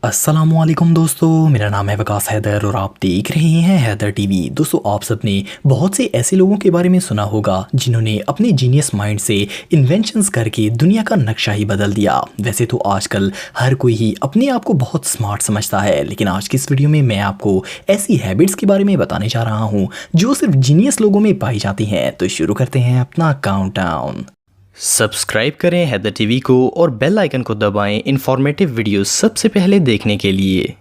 अस्सलामुअलैकुम दोस्तों, मेरा नाम है वकास हैदर और आप देख रहे हैं हैदर टीवी। दोस्तों, आप सबने बहुत से ऐसे लोगों के बारे में सुना होगा जिन्होंने अपने जीनियस माइंड से इन्वेंशंस करके दुनिया का नक्शा ही बदल दिया। वैसे तो आजकल हर कोई ही अपने आप को बहुत स्मार्ट समझता है, लेकिन आज की इस वीडियो में मैं आपको ऐसी हैबिट्स के बारे में बताने जा रहा हूँ जो सिर्फ जीनियस लोगों में पाई जाती हैं। तो शुरू करते हैं अपना काउंटडाउन। सब्सक्राइब करें हैदर टीवी को और बेल आइकन को दबाएं इन्फॉर्मेटिव वीडियोस सबसे पहले देखने के लिए।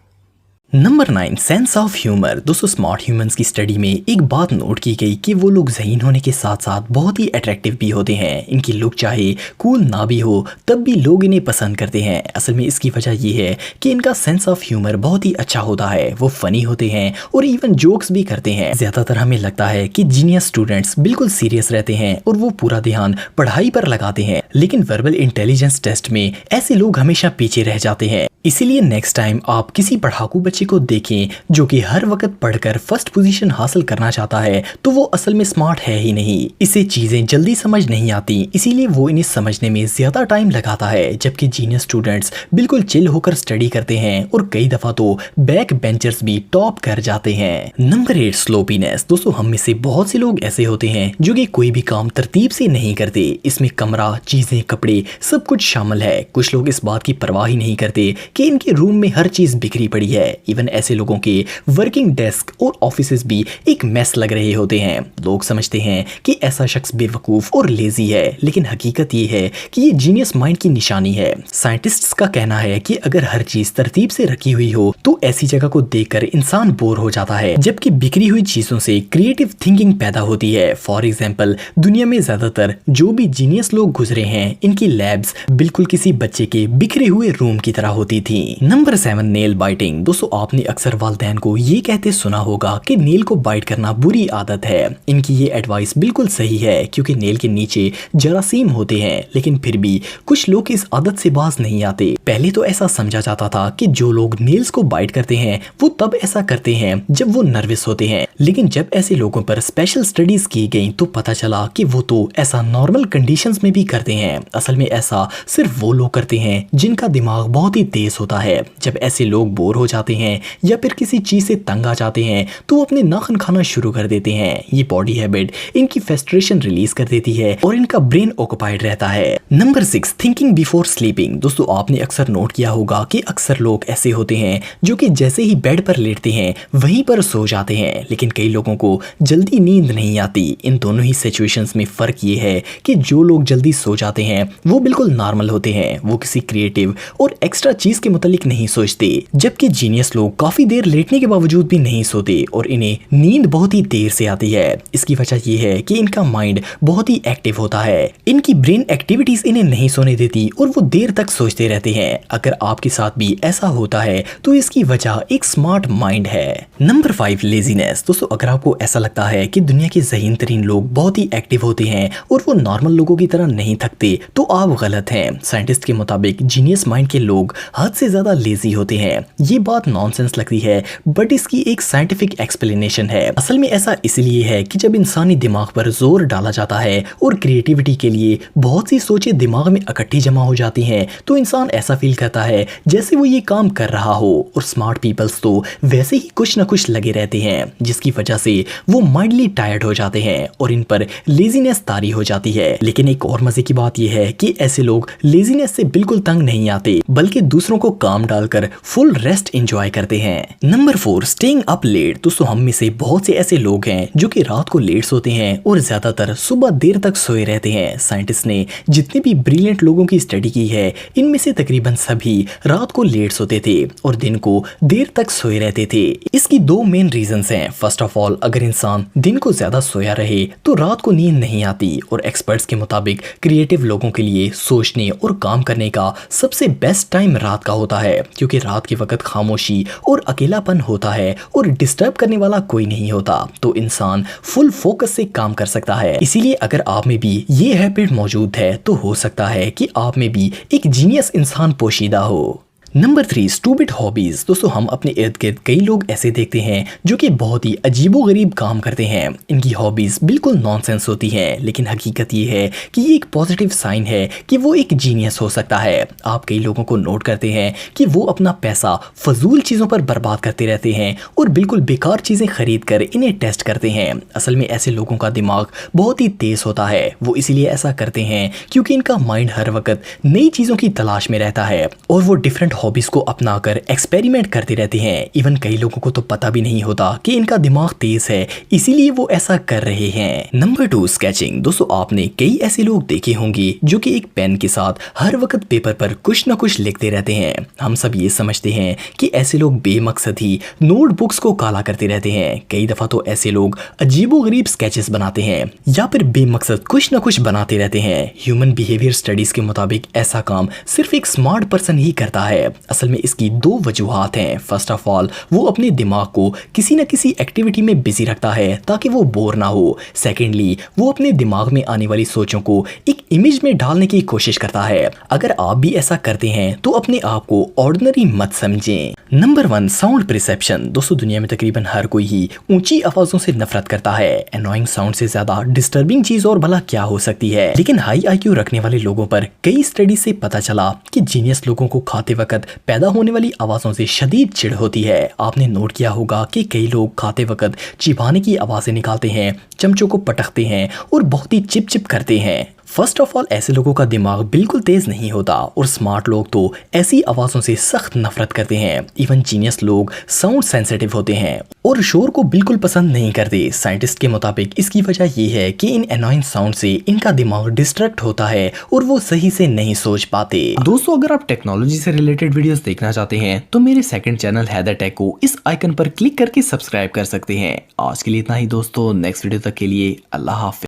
Number 9, sense of humour. दोस्तों, स्मार्ट ह्यूमंस की स्टडी में एक बात नोट की गई कि वो लोग ज़हीन होने के साथ साथ बहुत ही अट्रैक्टिव भी होते हैं। इनकी लुक चाहे कूल ना भी हो तब भी लोग इन्हें पसंद करते हैं। असल में इसकी वजह ये है कि इनका सेंस ऑफ ह्यूमर बहुत ही अच्छा होता है। वो फनी होते हैं और इवन जोक्स भी करते हैं। ज़्यादातर हमें लगता है कि जीनियस स्टूडेंट्स बिल्कुल सीरियस रहते हैं और वो पूरा ध्यान पढ़ाई पर लगाते हैं, लेकिन वर्बल इंटेलिजेंस टेस्ट में ऐसे लोग हमेशा पीछे रह जाते हैं। इसीलिए नेक्स्ट टाइम आप किसी पढ़ाकू बच्चे को देखें जो कि हर वक्त पढ़कर फर्स्ट पोजीशन हासिल करना चाहता है, तो वो असल में स्मार्ट है ही नहीं। इसे चीजें जल्दी समझ नहीं आती, इसीलिए वो इन्हें समझने में ज्यादा टाइम लगाता है। जबकि जीनियस स्टूडेंट्स बिल्कुल चिल होकर स्टडी करते हैं और कई दफा तो बैक बेंचर्स भी टॉप कर जाते हैं। नंबर 8, स्लोपीनेस। दोस्तों, हम में से बहुत से लोग ऐसे होते हैं जो कि कोई भी काम तरतीब से नहीं करते। इसमें कमरा, चीजें, कपड़े सब कुछ शामिल है। कुछ लोग इस बात की परवाह ही नहीं करते कि इनके रूम में हर चीज बिखरी पड़ी है। इवन ऐसे लोगों के वर्किंग डेस्क और ऑफिसेज भी एक मेस लग रहे होते हैं। लोग समझते हैं कि ऐसा शख्स बेवकूफ और लेजी है, लेकिन हकीकत ये है कि ये जीनियस माइंड की निशानी है। साइंटिस्ट्स का कहना है कि अगर हर चीज तरतीब से रखी हुई हो तो ऐसी जगह को देखकर इंसान बोर हो जाता है, जबकि बिखरी हुई चीजों से क्रिएटिव थिंकिंग पैदा होती है। फॉर एग्जाम्पल, दुनिया में ज्यादातर जो भी जीनियस लोग गुजरे हैं, इनकी लैब्स बिल्कुल किसी बच्चे के बिखरे हुए रूम की तरह होती थी। Number 7, nail biting. दोस्तों, आपने अक्सर वालिदैन को ये कहते सुना होगा कि नेल को बाइट करना बुरी आदत है। इनकी ये एडवाइस बिल्कुल सही है, क्योंकि नेल के नीचे जरासीम होते हैं, लेकिन फिर भी कुछ लोग इस आदत से बाज नहीं आते। पहले तो ऐसा समझा जाता था कि जो लोग नेल्स को बाइट करते हैं वो तब ऐसा करते हैं जब वो नर्वस होते हैं, लेकिन जब ऐसे लोगों पर स्पेशल स्टडीज की गई तो पता चला कि वो तो ऐसा नॉर्मल कंडीशंस में भी करते हैं। असल में ऐसा सिर्फ वो लोग करते हैं जिनका दिमाग बहुत ही तेज होता है। जब ऐसे लोग बोर हो जाते हैं या फिर किसी चीज से तंग आ जाते हैं तो वो अपने नाखून खाना शुरू कर देते हैं। ये बॉडी हैबिट इनकी फ्रस्ट्रेशन रिलीज कर देती है और इनका ब्रेन ऑक्युपाइड रहता है। Number 6, thinking before sleeping. दोस्तों, आपने अक्सर नोट किया होगा कि अक्सर लोग ऐसे होते हैं जो कि जैसे ही बेड पर लेटते हैं वहीं पर सो जाते हैं, लेकिन कई लोगों को जल्दी नींद नहीं आती। इन दोनों ही सिचुएशंस में फर्क ये है कि जो लोग जल्दी सो जाते हैं वो बिल्कुल नॉर्मल होते हैं, वो किसी क्रिएटिव और एक्स्ट्रा चीज के मुतालिक नहीं सोचते, जबकि जीनियस लोग काफी देर लेटने के बावजूद भी नहीं सोते और इन्हें नींद बहुत ही देर से आती है। इसकी वजह यह है कि इनका माइंड बहुत ही एक्टिव होता है। इनकी ब्रेन एक्टिविटीज इन्हें नहीं सोने देती और वो देर तक सोचते रहते हैं। अगर आपके साथ भी ऐसा होता है तो इसकी वजह एक स्मार्ट माइंड है। Number 5, laziness. दोस्तों, अगर आपको ऐसा लगता है कि दुनिया के ज़हीन तरीन लोग बहुत ही एक्टिव होते हैं और वो नॉर्मल लोगों की तरह नहीं थकते तो आप गलत हैं। साइंटिस्ट के मुताबिक जीनियस माइंड के लोग हद से ज्यादा लेजी होते हैं। ये बात नॉनसेंस लगती है, बट इसकी एक साइंटिफिक एक्सप्लेनेशन है। असल में ऐसा इसलिए है कि जब इंसानी दिमाग पर जोर डाला जाता है और क्रिएटिविटी के लिए बहुत सी सोचें दिमाग में इकट्ठी जमा हो जाती हैं, तो इंसान ऐसा फील करता है जैसे वो ये काम कर रहा हो। और स्मार्ट पीपल्स तो वैसे ही कुछ ना कुछ लगे रहते हैं, जिसकी वजह से वो माइंडली टायर्ड हो जाते हैं और इन पर लेजीनेस तारी हो जाती है। लेकिन एक और मजे की बात यह है कि ऐसे लोग लेजीनेस से बिल्कुल तंग नहीं आते, बल्कि दूसरों को काम डालकर फुल रेस्ट एंजॉय करते हैं। Number 4, staying up late. दोस्तों, हम में से बहुत से ऐसे लोग हैं जो कि रात को लेट सोते हैं और ज्यादातर सुबह देर तक सोए रहते हैं। साइंटिस्ट ने जितने भी ब्रिलियंट लोगों की स्टडी की है, इनमें से तकरीबन सभी रात को लेट सोते थे और दिन को देर तक सोए रहते थे। इसकी दो मेन रीजंस हैं। फर्स्ट ऑफ ऑल, अगर इंसान दिन को ज्यादा सोया रहे तो रात को नींद नहीं आती, और एक्सपर्ट्स के मुताबिक क्रिएटिव लोगों के लिए सोचने और काम करने का सबसे बेस्ट टाइम रात का होता है, क्योंकि रात के वक्त खामोशी और अकेलापन होता है और डिस्टर्ब करने वाला कोई नहीं होता, तो इंसान फुल फोकस से काम कर सकता है। इसीलिए अगर आप में भी ये हैबिट मौजूद है तो हो सकता है कि आप में भी एक जीनियस इंसान पोशीदा हो। Number 3, stupid hobbies. दोस्तों हम अपने इर्द गिर्द कई लोग ऐसे देखते हैं जो कि बहुत ही अजीबोगरीब काम करते हैं। इनकी हॉबीज बिल्कुल नॉनसेंस होती हैं, लेकिन हकीकत ये है कि ये एक पॉजिटिव साइन है कि वो एक जीनियस हो सकता है। आप कई लोगों को नोट करते हैं कि वो अपना पैसा फजूल चीज़ों पर बर्बाद करते रहते हैं और बिल्कुल बेकार चीज़ें खरीद कर इन्हें टेस्ट करते हैं। असल में ऐसे लोगों का दिमाग बहुत ही तेज होता है। वो इसलिए ऐसा करते हैं क्योंकि इनका माइंड हर वक्त नई चीज़ों की तलाश में रहता है और वो डिफरेंट हॉबीज को अपनाकर एक्सपेरिमेंट करते रहते हैं। इवन कई लोगों को तो पता भी नहीं होता कि इनका दिमाग तेज है, इसीलिए वो ऐसा कर रहे हैं। Number 2, sketching. दोस्तों आपने कई ऐसे लोग देखे होंगे जो कि एक पेन के साथ हर वक्त पेपर पर कुछ ना कुछ लिखते रहते हैं। हम सब ये समझते हैं कि ऐसे लोग बेमकसद ही नोटबुक्स को काला करते रहते हैं। कई दफा तो ऐसे लोग अजीबोगरीब स्केचेस बनाते हैं या फिर बेमकसद कुछ ना कुछ बनाते रहते हैं। ह्यूमन बिहेवियर स्टडीज के मुताबिक ऐसा काम सिर्फ एक स्मार्ट पर्सन ही करता है। असल में इसकी 2 वजूहात हैं। फर्स्ट ऑफ ऑल, वो अपने दिमाग को किसी न किसी एक्टिविटी में बिजी रखता है ताकि वो बोर ना हो। सेकेंडली, वो अपने दिमाग में आने वाली सोचों को एक इमेज में डालने की कोशिश करता है। अगर आप भी ऐसा करते हैं तो अपने आप को ऑर्डिनरी मत समझें। Number 1, sound perception. दोस्तों दुनिया में तकरीबन हर कोई ही ऊंची आवाजों से नफरत करता है। एनोइंग साउंड से ज्यादा डिस्टर्बिंग चीज और भला क्या हो सकती है। लेकिन हाई आईक्यू रखने वाले लोगों पर कई स्टडी से पता चला कि जीनियस लोगों को खाते वक्त पैदा होने वाली आवाजों से शदीद चिढ़ होती है। आपने नोट किया होगा कि कई लोग खाते वक्त चिबाने की आवाजें निकालते हैं, चमचों को पटकते हैं और बहुत ही चिप चिप करते हैं। फर्स्ट ऑफ ऑल, ऐसे लोगों का दिमाग बिल्कुल तेज नहीं होता और स्मार्ट लोग तो ऐसी आवाज़ों से सख्त नफरत करते हैं। इवन जीनियस लोग साउंड सेंसिटिव होते हैं और शोर को बिल्कुल पसंद नहीं करते। साइंटिस्ट के मुताबिक इसकी वजह ये है कि इन एनोइंग साउंड से इनका दिमाग डिस्ट्रैक्ट होता है और वो सही से नहीं सोच पाते। दोस्तों अगर आप टेक्नोलॉजी से रिलेटेड वीडियोस देखना चाहते हैं तो मेरे सेकंड चैनल हैदर टेक को इस आइकन पर क्लिक करके सब्सक्राइब कर सकते हैं। आज के लिए इतना ही दोस्तों, नेक्स्ट वीडियो तक के लिए अल्लाह हाफिज।